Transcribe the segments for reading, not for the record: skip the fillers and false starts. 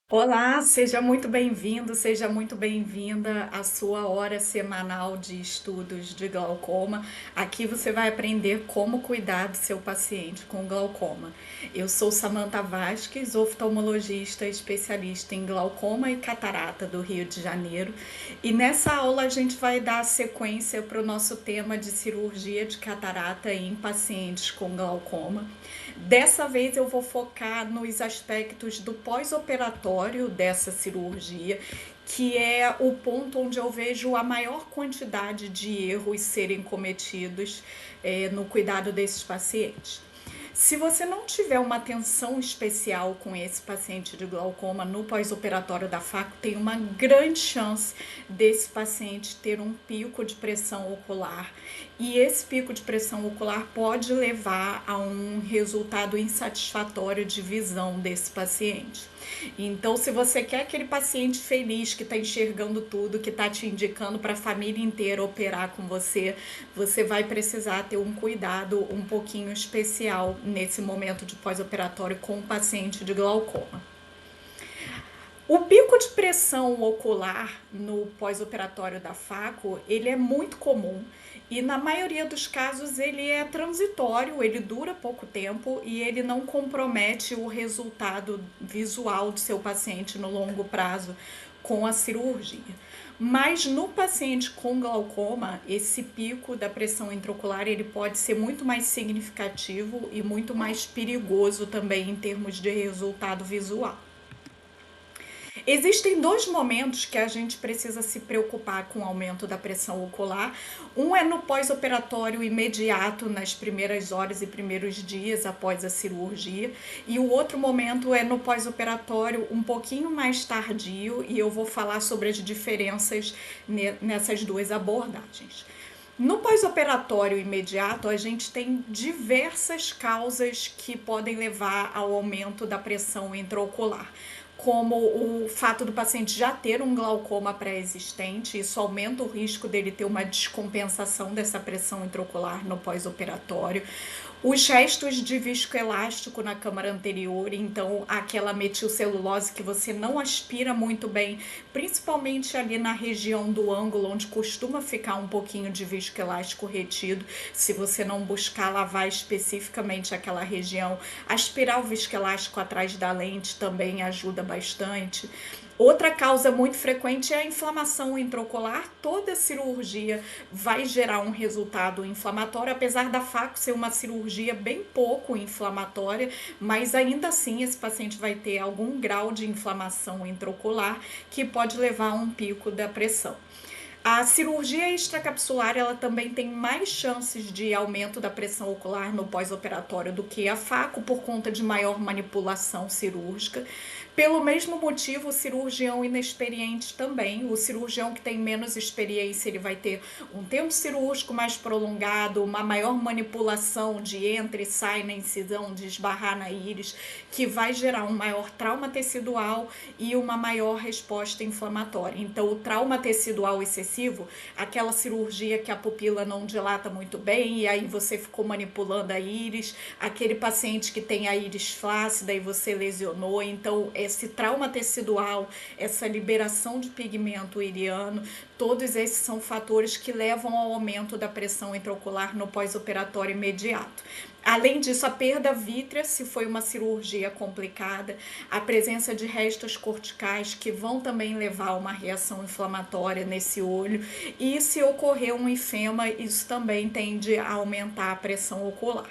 Olá, seja muito bem-vindo, seja muito bem-vinda à sua hora semanal de estudos de glaucoma. Aqui você vai aprender como cuidar do seu paciente com glaucoma. Eu sou Samantha Vasques, oftalmologista especialista em glaucoma e catarata do Rio de Janeiro. E nessa aula a gente vai dar sequência para o nosso tema de cirurgia de catarata em pacientes com glaucoma. Dessa vez eu vou focar nos aspectos do pós-operatório dessa cirurgia, que é o ponto onde eu vejo a maior quantidade de erros serem cometidos no cuidado desses pacientes. Se você não tiver uma atenção especial com esse paciente de glaucoma no pós-operatório da FACO, tem uma grande chance desse paciente ter um pico de pressão ocular. E esse pico de pressão ocular pode levar a um resultado insatisfatório de visão desse paciente. Então, se você quer aquele paciente feliz que está enxergando tudo, que está te indicando para a família inteira operar com você, você vai precisar ter um cuidado um pouquinho especial nesse momento de pós-operatório com o paciente de glaucoma. O pico de pressão ocular no pós-operatório da FACO, ele é muito comum e na maioria dos casos ele é transitório, ele dura pouco tempo e ele não compromete o resultado visual do seu paciente no longo prazo com a cirurgia. Mas no paciente com glaucoma, esse pico da pressão intraocular ele pode ser muito mais significativo e muito mais perigoso também em termos de resultado visual. Existem dois momentos que a gente precisa se preocupar com o aumento da pressão ocular. Um é no pós-operatório imediato, nas primeiras horas e primeiros dias após a cirurgia, e o outro momento é no pós-operatório um pouquinho mais tardio, e eu vou falar sobre as diferenças nessas duas abordagens. No pós-operatório imediato, a gente tem diversas causas que podem levar ao aumento da pressão intraocular, como o fato do paciente já ter um glaucoma pré-existente, isso aumenta o risco dele ter uma descompensação dessa pressão intraocular no pós-operatório. Os restos de viscoelástico na câmara anterior, então aquela metilcelulose que você não aspira muito bem, principalmente ali na região do ângulo, onde costuma ficar um pouquinho de viscoelástico retido, se você não buscar lavar especificamente aquela região. Aspirar o viscoelástico atrás da lente também ajuda bastante. Outra causa muito frequente é a inflamação intraocular. Toda cirurgia vai gerar um resultado inflamatório, apesar da FACO ser uma cirurgia bem pouco inflamatória, mas ainda assim esse paciente vai ter algum grau de inflamação intraocular que pode levar a um pico da pressão. A cirurgia extracapsular ela também tem mais chances de aumento da pressão ocular no pós-operatório do que a FACO por conta de maior manipulação cirúrgica. Pelo mesmo motivo, o cirurgião inexperiente também, o cirurgião que tem menos experiência, ele vai ter um tempo cirúrgico mais prolongado, uma maior manipulação de entra e sai na incisão, de esbarrar na íris, que vai gerar um maior trauma tecidual e uma maior resposta inflamatória. Então, o trauma tecidual excessivo, aquela cirurgia que a pupila não dilata muito bem e aí você ficou manipulando a íris, aquele paciente que tem a íris flácida e você lesionou, então esse trauma tecidual, essa liberação de pigmento iriano, todos esses são fatores que levam ao aumento da pressão intraocular no pós-operatório imediato. Além disso, a perda vítrea, se foi uma cirurgia complicada, a presença de restos corticais que vão também levar a uma reação inflamatória nesse olho, e se ocorrer um enfema, isso também tende a aumentar a pressão ocular.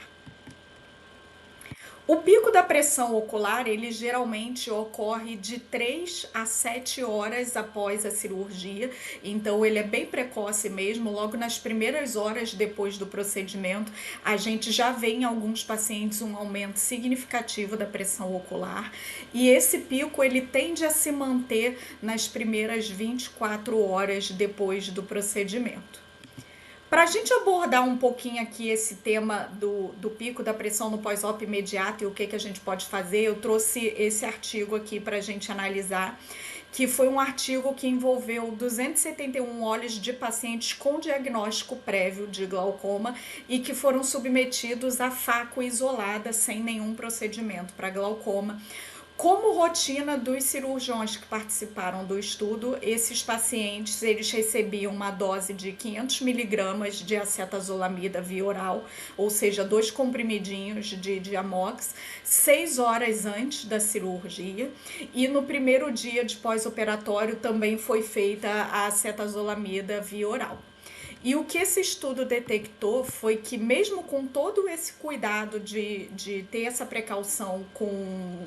O pico da pressão ocular, ele geralmente ocorre de 3 a 7 horas após a cirurgia, então ele é bem precoce mesmo, logo nas primeiras horas depois do procedimento, a gente já vê em alguns pacientes um aumento significativo da pressão ocular, e esse pico ele tende a se manter nas primeiras 24 horas depois do procedimento. Para a gente abordar um pouquinho aqui esse tema do pico da pressão no pós-op imediato e o que a gente pode fazer, eu trouxe esse artigo aqui para a gente analisar, que foi um artigo que envolveu 271 olhos de pacientes com diagnóstico prévio de glaucoma e que foram submetidos a FACO isolada, sem nenhum procedimento para glaucoma, Como rotina dos cirurgiões que participaram do estudo, esses pacientes eles recebiam uma dose de 500 miligramas de acetazolamida via oral, ou seja, 2 comprimidinhos de Diamox, 6 horas antes da cirurgia, e no primeiro dia de pós-operatório também foi feita a acetazolamida via oral. E o que esse estudo detectou foi que, mesmo com todo esse cuidado de ter essa precaução com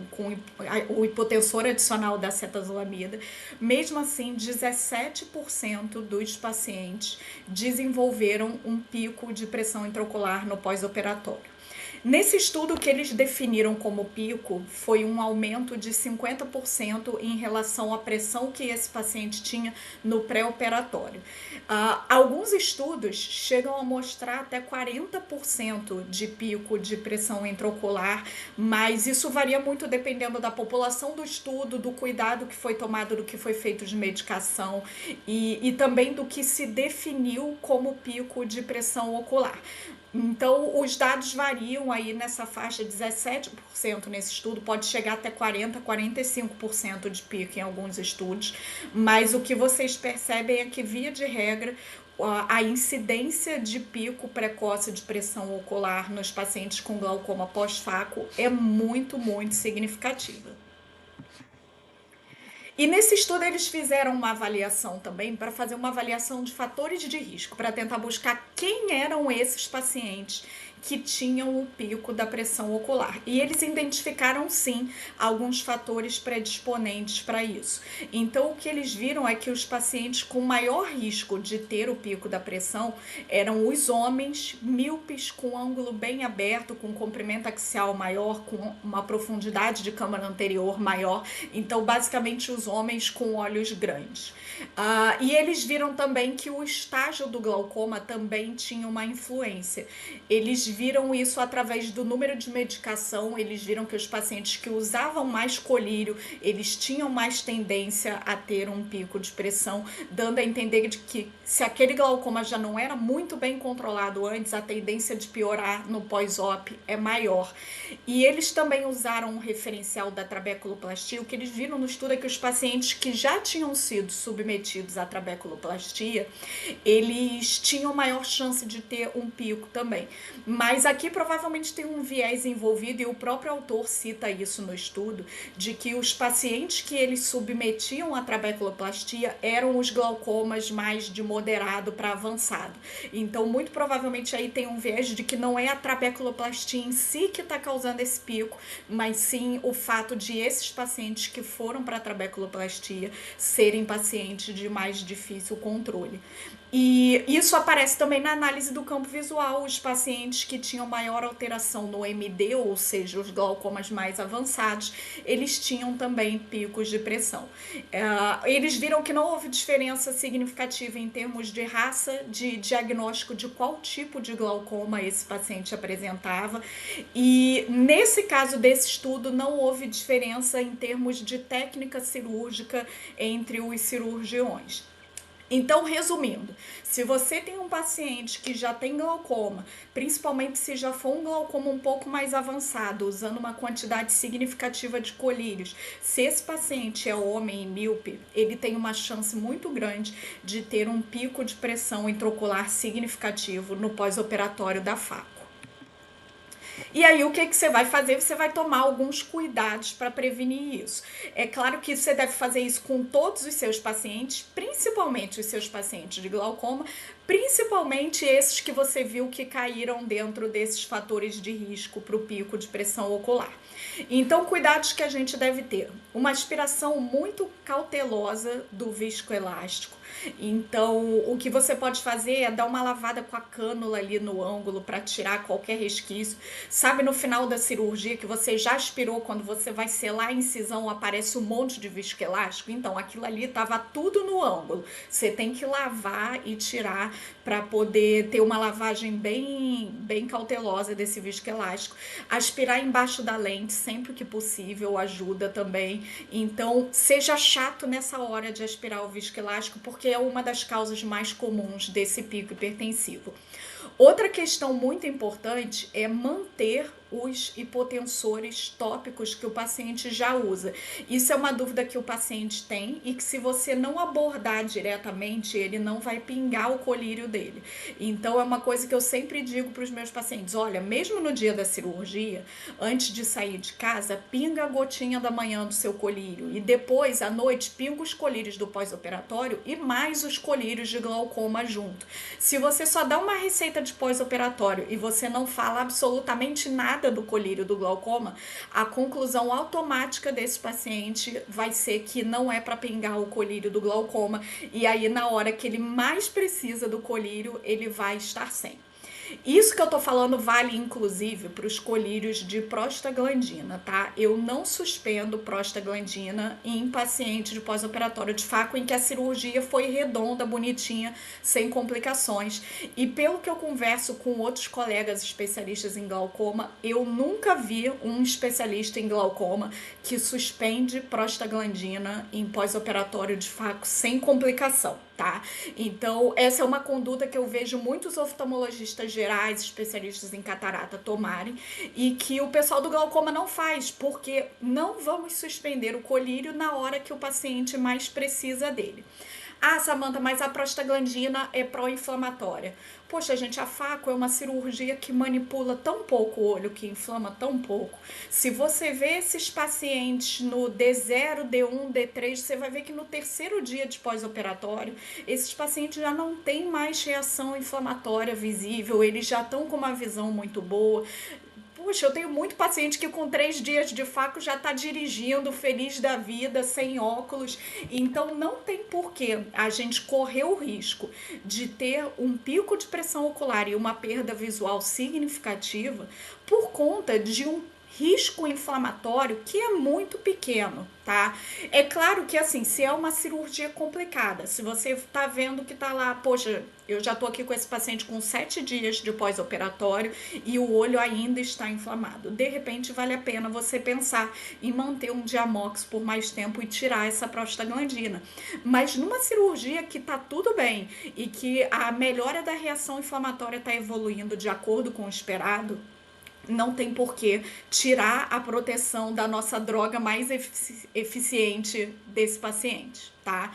o hipotensor adicional da acetazolamida, mesmo assim, 17% dos pacientes desenvolveram um pico de pressão intraocular no pós-operatório. Nesse estudo, o que eles definiram como pico foi um aumento de 50% em relação à pressão que esse paciente tinha no pré-operatório. Alguns estudos chegam a mostrar até 40% de pico de pressão intraocular, mas isso varia muito dependendo da população do estudo, do cuidado que foi tomado, do que foi feito de medicação e também do que se definiu como pico de pressão ocular. Então, os dados variam aí nessa faixa, 17% nesse estudo, pode chegar até 40%, 45% de pico em alguns estudos, mas o que vocês percebem é que, via de regra, a incidência de pico precoce de pressão ocular nos pacientes com glaucoma pós-faco é muito, muito significativa. E nesse estudo eles fizeram uma avaliação também para fazer uma avaliação de fatores de risco, para tentar buscar quem eram esses pacientes que tinham o pico da pressão ocular. E eles identificaram, sim, alguns fatores predisponentes para isso. Então, o que eles viram é que os pacientes com maior risco de ter o pico da pressão eram os homens míopes, com ângulo bem aberto, com comprimento axial maior, com uma profundidade de câmara anterior maior. Então, basicamente, os homens com olhos grandes. E eles viram também que o estágio do glaucoma também tinha uma influência. Eles viram isso através do número de medicação, eles viram que os pacientes que usavam mais colírio, eles tinham mais tendência a ter um pico de pressão, dando a entender de que, se aquele glaucoma já não era muito bem controlado antes, a tendência de piorar no pós-op é maior. E eles também usaram um referencial da trabeculoplastia. O que eles viram no estudo é que os pacientes que já tinham sido submetidos à trabeculoplastia, eles tinham maior chance de ter um pico também. Mas aqui provavelmente tem um viés envolvido, e o próprio autor cita isso no estudo, de que os pacientes que eles submetiam à trabeculoplastia eram os glaucomas mais de moderado para avançado. Então, muito provavelmente aí tem um viés de que não é a trabeculoplastia em si que está causando esse pico, mas sim o fato de esses pacientes que foram para a trabeculoplastia serem pacientes de mais difícil controle. E isso aparece também na análise do campo visual. Os pacientes que tinham maior alteração no MD, ou seja, os glaucomas mais avançados, eles tinham também picos de pressão. Eles viram que não houve diferença significativa em termos de raça, de diagnóstico de qual tipo de glaucoma esse paciente apresentava. E nesse caso desse estudo, não houve diferença em termos de técnica cirúrgica entre os cirurgiões. Então, resumindo, se você tem um paciente que já tem glaucoma, principalmente se já for um glaucoma um pouco mais avançado, usando uma quantidade significativa de colírios, se esse paciente é homem e míope, ele tem uma chance muito grande de ter um pico de pressão intraocular significativo no pós-operatório da faco. E aí, o que você vai fazer? Você vai tomar alguns cuidados para prevenir isso. É claro que você deve fazer isso com todos os seus pacientes, principalmente os seus pacientes de glaucoma, principalmente esses que você viu que caíram dentro desses fatores de risco para o pico de pressão ocular. Então, cuidados que a gente deve ter: uma aspiração muito cautelosa do viscoelástico. Então, o que você pode fazer é dar uma lavada com a cânula ali no ângulo para tirar qualquer resquício. Sabe, no final da cirurgia que você já aspirou, quando você vai selar a incisão, aparece um monte de viscoelástico? Então, aquilo ali estava tudo no ângulo. Você tem que lavar e tirar para poder ter uma lavagem bem cautelosa desse viscoelástico. Aspirar embaixo da lente sempre que possível ajuda também. Então, seja chato nessa hora de aspirar o viscoelástico, porque é uma das causas mais comuns desse pico hipertensivo. Outra questão muito importante é manter os hipotensores tópicos que o paciente já usa. Isso é uma dúvida que o paciente tem e que, se você não abordar diretamente, ele não vai pingar o colírio dele. Então é uma coisa que eu sempre digo para os meus pacientes: olha, mesmo no dia da cirurgia, antes de sair de casa, pinga a gotinha da manhã do seu colírio e depois, à noite, pinga os colírios do pós-operatório e mais os colírios de glaucoma junto. Se você só dá uma receita de pós-operatório e você não fala absolutamente nada do colírio do glaucoma, a conclusão automática desse paciente vai ser que não é para pingar o colírio do glaucoma, e aí na hora que ele mais precisa do colírio, ele vai estar sem. Isso que eu tô falando vale inclusive para os colírios de prostaglandina, tá? Eu não suspendo prostaglandina em paciente de pós-operatório de faco em que a cirurgia foi redonda, bonitinha, sem complicações. E pelo que eu converso com outros colegas especialistas em glaucoma, eu nunca vi um especialista em glaucoma que suspende prostaglandina em pós-operatório de faco sem complicação, tá? Então, essa é uma conduta que eu vejo muitos oftalmologistas gerais, especialistas em catarata, tomarem, e que o pessoal do glaucoma não faz, porque não vamos suspender o colírio na hora que o paciente mais precisa dele. Ah, Samanta, mas a prostaglandina é pró-inflamatória. Poxa, gente, a faco é uma cirurgia que manipula tão pouco o olho, que inflama tão pouco. Se você vê esses pacientes no D0, D1, D3, você vai ver que no terceiro dia de pós-operatório, esses pacientes já não têm mais reação inflamatória visível, eles já estão com uma visão muito boa. Puxa, eu tenho muito paciente que com 3 dias de faco já está dirigindo, feliz da vida, sem óculos. Então não tem porquê a gente correr o risco de ter um pico de pressão ocular e uma perda visual significativa por conta de um risco inflamatório que é muito pequeno, tá? É claro que, assim, se é uma cirurgia complicada, se você tá vendo que tá lá, poxa, eu já tô aqui com esse paciente com 7 dias de pós-operatório e o olho ainda está inflamado, de repente vale a pena você pensar em manter um Diamox por mais tempo e tirar essa prostaglandina. Mas numa cirurgia que tá tudo bem e que a melhora da reação inflamatória tá evoluindo de acordo com o esperado, não tem por que tirar a proteção da nossa droga mais eficiente desse paciente, tá?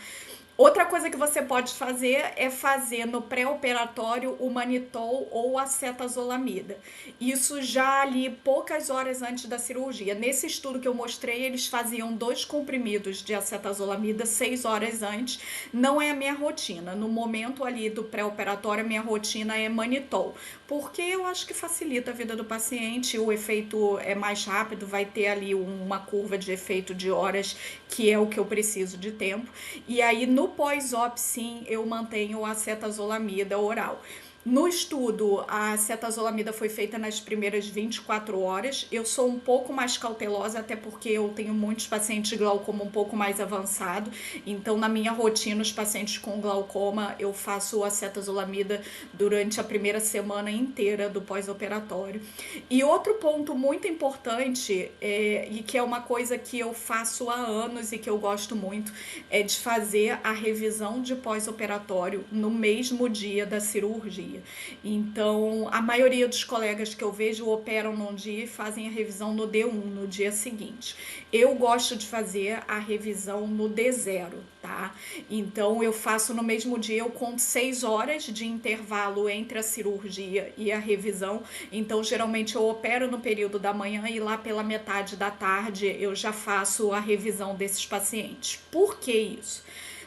Outra coisa que você pode fazer é fazer no pré-operatório o manitol ou a acetazolamida. Isso já ali poucas horas antes da cirurgia. Nesse estudo que eu mostrei, eles faziam 2 comprimidos de acetazolamida 6 horas antes. Não é a minha rotina. No momento ali do pré-operatório, a minha rotina é manitol, porque eu acho que facilita a vida do paciente, o efeito é mais rápido, vai ter ali uma curva de efeito de horas, que é o que eu preciso de tempo. E aí no pós-op, sim, eu mantenho a acetazolamida oral. No estudo, a acetazolamida foi feita nas primeiras 24 horas. Eu sou um pouco mais cautelosa, até porque eu tenho muitos pacientes de glaucoma um pouco mais avançado. Então, na minha rotina, os pacientes com glaucoma, eu faço acetazolamida durante a primeira semana inteira do pós-operatório. E outro ponto muito importante, e que é uma coisa que eu faço há anos e que eu gosto muito, é de fazer a revisão de pós-operatório no mesmo dia da cirurgia. Então, a maioria dos colegas que eu vejo operam num dia e fazem a revisão no D1, no dia seguinte. Eu gosto de fazer a revisão no D0, tá? Então, eu faço no mesmo dia, eu conto 6 horas de intervalo entre a cirurgia e a revisão. Então, geralmente eu opero no período da manhã e lá pela metade da tarde eu já faço a revisão desses pacientes. Por que isso?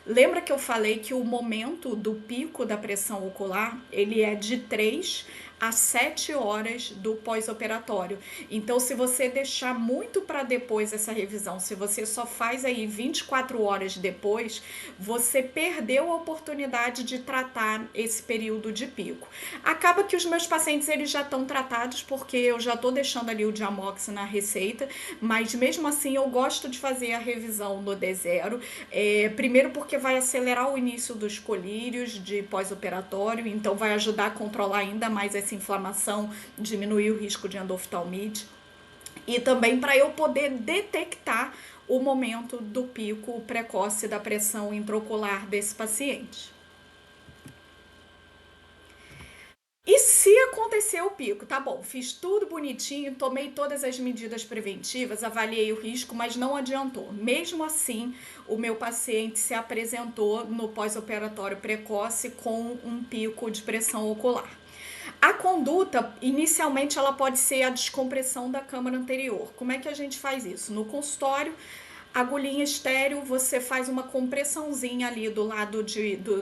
Lembra que eu falei que o momento do pico da pressão ocular, ele é de 3 a 7 horas do pós-operatório. Então, se você deixar muito para depois essa revisão, se você só faz aí 24 horas depois, você perdeu a oportunidade de tratar esse período de pico. Acaba que os meus pacientes, eles já estão tratados, porque eu já estou deixando ali o Diamox na receita, mas mesmo assim eu gosto de fazer a revisão no D0, primeiro porque vai acelerar o início dos colírios de pós-operatório, então vai ajudar a controlar ainda mais essa inflamação, diminuir o risco de endoftalmite, e também para eu poder detectar o momento do pico precoce da pressão intraocular desse paciente. E se aconteceu o pico, tá bom, fiz tudo bonitinho, tomei todas as medidas preventivas, avaliei o risco, mas não adiantou. Mesmo assim, o meu paciente se apresentou no pós-operatório precoce com um pico de pressão ocular. A conduta, inicialmente, ela pode ser a descompressão da câmara anterior. Como é que a gente faz isso? No consultório, agulhinha estéreo, você faz uma compressãozinha ali do lado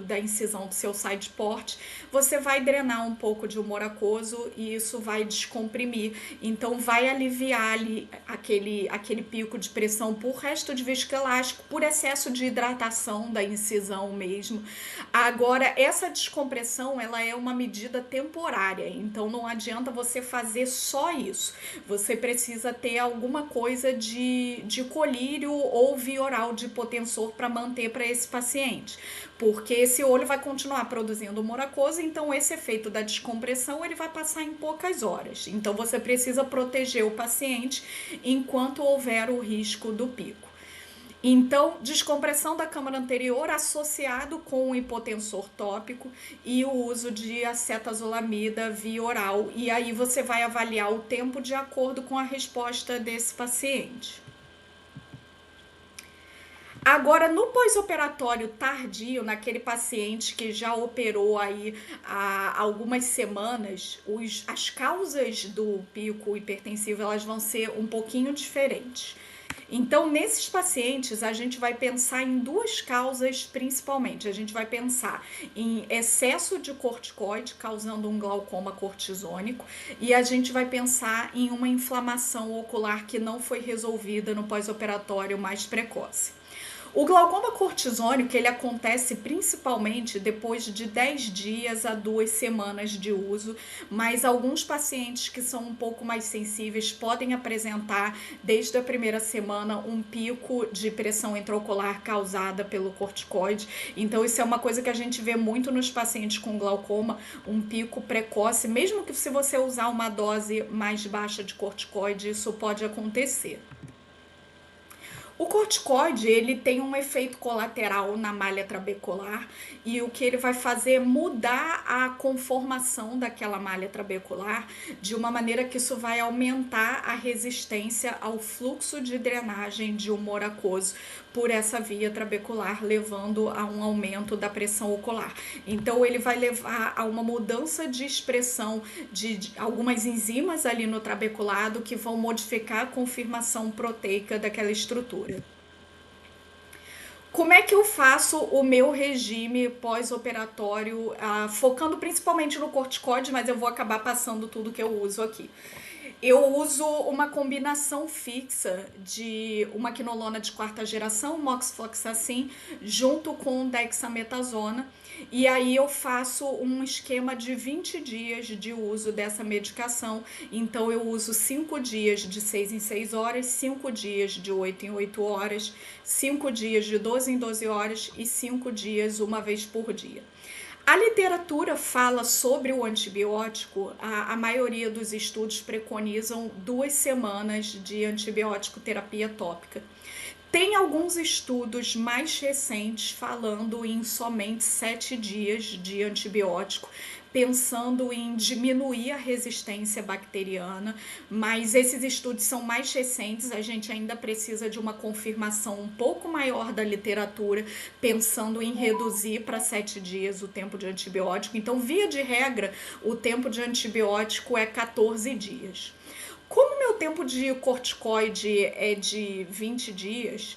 da incisão do seu side port, você vai drenar um pouco de humor aquoso e isso vai descomprimir, então vai aliviar ali aquele pico de pressão por resto de viscoelástico, por excesso de hidratação da incisão mesmo. Agora, essa descompressão, ela é uma medida temporária, então não adianta você fazer só isso, você precisa ter alguma coisa de colírio ou via oral de hipotensor para manter para esse paciente, porque esse olho vai continuar produzindo humor aquoso, então esse efeito da descompressão ele vai passar em poucas horas, então você precisa proteger o paciente enquanto houver o risco do pico. Então, descompressão da câmara anterior associado com o hipotensor tópico e o uso de acetazolamida via oral, e aí você vai avaliar o tempo de acordo com a resposta desse paciente. Agora, no pós-operatório tardio, naquele paciente que já operou aí há algumas semanas, as causas do pico hipertensivo elas vão ser um pouquinho diferentes. Então, nesses pacientes, a gente vai pensar em duas causas principalmente. A gente vai pensar em excesso de corticoide, causando um glaucoma cortisônico, e a gente vai pensar em uma inflamação ocular que não foi resolvida no pós-operatório mais precoce. O glaucoma cortisônico, ele acontece principalmente depois de 10 dias a 2 semanas de uso, mas alguns pacientes que são um pouco mais sensíveis podem apresentar desde a primeira semana um pico de pressão intraocular causada pelo corticoide. Então isso é uma coisa que a gente vê muito nos pacientes com glaucoma, um pico precoce, mesmo que se você usar uma dose mais baixa de corticoide, isso pode acontecer. O corticoide, ele tem um efeito colateral na malha trabecular e o que ele vai fazer é mudar a conformação daquela malha trabecular de uma maneira que isso vai aumentar a resistência ao fluxo de drenagem de humor aquoso por essa via trabecular, levando a um aumento da pressão ocular. Então ele vai levar a uma mudança de expressão de algumas enzimas ali no trabeculado que vão modificar a conformação proteica daquela estrutura. Como é que eu faço o meu regime pós-operatório, focando principalmente no corticoide, mas eu vou acabar passando tudo que eu uso aqui. Eu uso uma combinação fixa de uma quinolona de quarta geração, moxifloxacin, junto com dexametasona. E aí eu faço um esquema de 20 dias de uso dessa medicação. Então eu uso 5 dias de 6 em 6 horas, 5 dias de 8 em 8 horas, 5 dias de 12 em 12 horas e 5 dias uma vez por dia. A literatura fala sobre o antibiótico, a maioria dos estudos preconizam 2 semanas de antibiótico terapia tópica. Tem alguns estudos mais recentes falando em somente 7 dias de antibiótico, pensando em diminuir a resistência bacteriana, mas esses estudos são mais recentes, a gente ainda precisa de uma confirmação um pouco maior da literatura, pensando em reduzir para 7 dias o tempo de antibiótico. Então, via de regra, o tempo de antibiótico é 14 dias. Como meu tempo de corticoide é de 20 dias,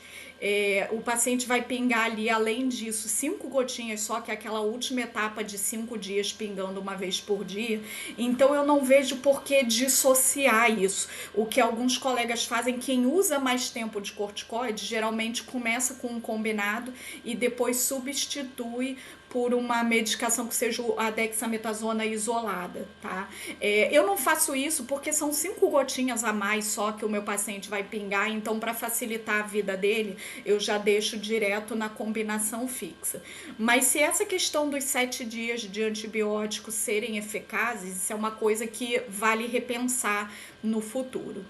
o paciente vai pingar ali, além disso, 5 gotinhas só, que é aquela última etapa de 5 dias pingando uma vez por dia. Então eu não vejo por que dissociar isso. O que alguns colegas fazem, quem usa mais tempo de corticoide, geralmente começa com um combinado e depois substitui por uma medicação que seja a dexametasona isolada, tá? Eu não faço isso porque são 5 gotinhas a mais só que o meu paciente vai pingar, então para facilitar a vida dele, eu já deixo direto na combinação fixa. Mas se essa questão dos 7 dias de antibiótico serem eficazes, isso é uma coisa que vale repensar no futuro.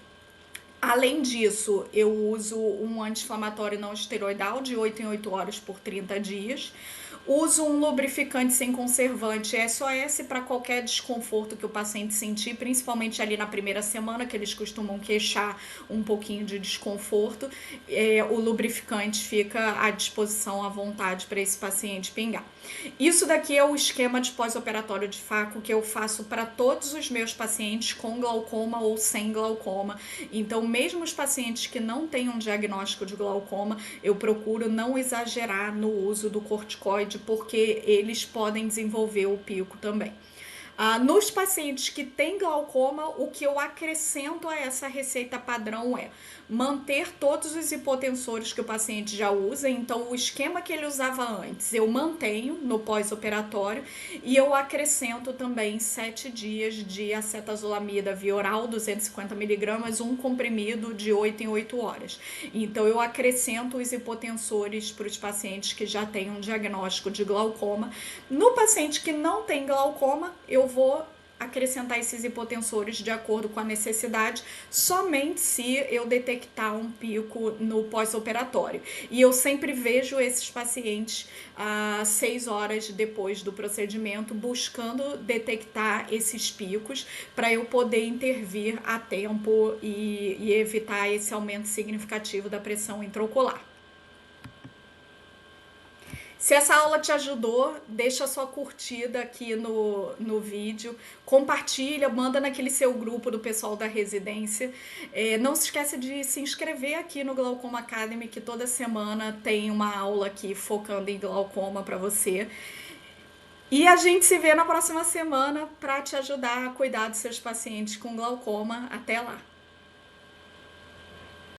Além disso, eu uso um anti-inflamatório não esteroidal de 8 em 8 horas por 30 dias. Uso um lubrificante sem conservante SOS para qualquer desconforto que o paciente sentir, principalmente ali na primeira semana, que eles costumam queixar um pouquinho de desconforto. O lubrificante fica à disposição, à vontade para esse paciente pingar. Isso daqui é o esquema de pós-operatório de FACO que eu faço para todos os meus pacientes com glaucoma ou sem glaucoma. Então, mesmo os pacientes que não têm um diagnóstico de glaucoma, eu procuro não exagerar no uso do corticoide, porque eles podem desenvolver o pico também. Nos pacientes que têm glaucoma, o que eu acrescento a essa receita padrão é manter todos os hipotensores que o paciente já usa. Então, o esquema que ele usava antes, eu mantenho no pós-operatório e eu acrescento também 7 dias de acetazolamida via oral, 250mg, um comprimido de 8 em 8 horas. Então, eu acrescento os hipotensores para os pacientes que já têm um diagnóstico de glaucoma. No paciente que não tem glaucoma, eu vou acrescentar esses hipotensores de acordo com a necessidade, somente se eu detectar um pico no pós-operatório. E eu sempre vejo esses pacientes 6 horas depois do procedimento, buscando detectar esses picos para eu poder intervir a tempo e evitar esse aumento significativo da pressão intraocular. Se essa aula te ajudou, deixa a sua curtida aqui no vídeo, compartilha, manda naquele seu grupo do pessoal da residência. Não se esqueça de se inscrever aqui no Glaucoma Academy, que toda semana tem uma aula aqui focando em glaucoma para você. E a gente se vê na próxima semana para te ajudar a cuidar dos seus pacientes com glaucoma. Até lá!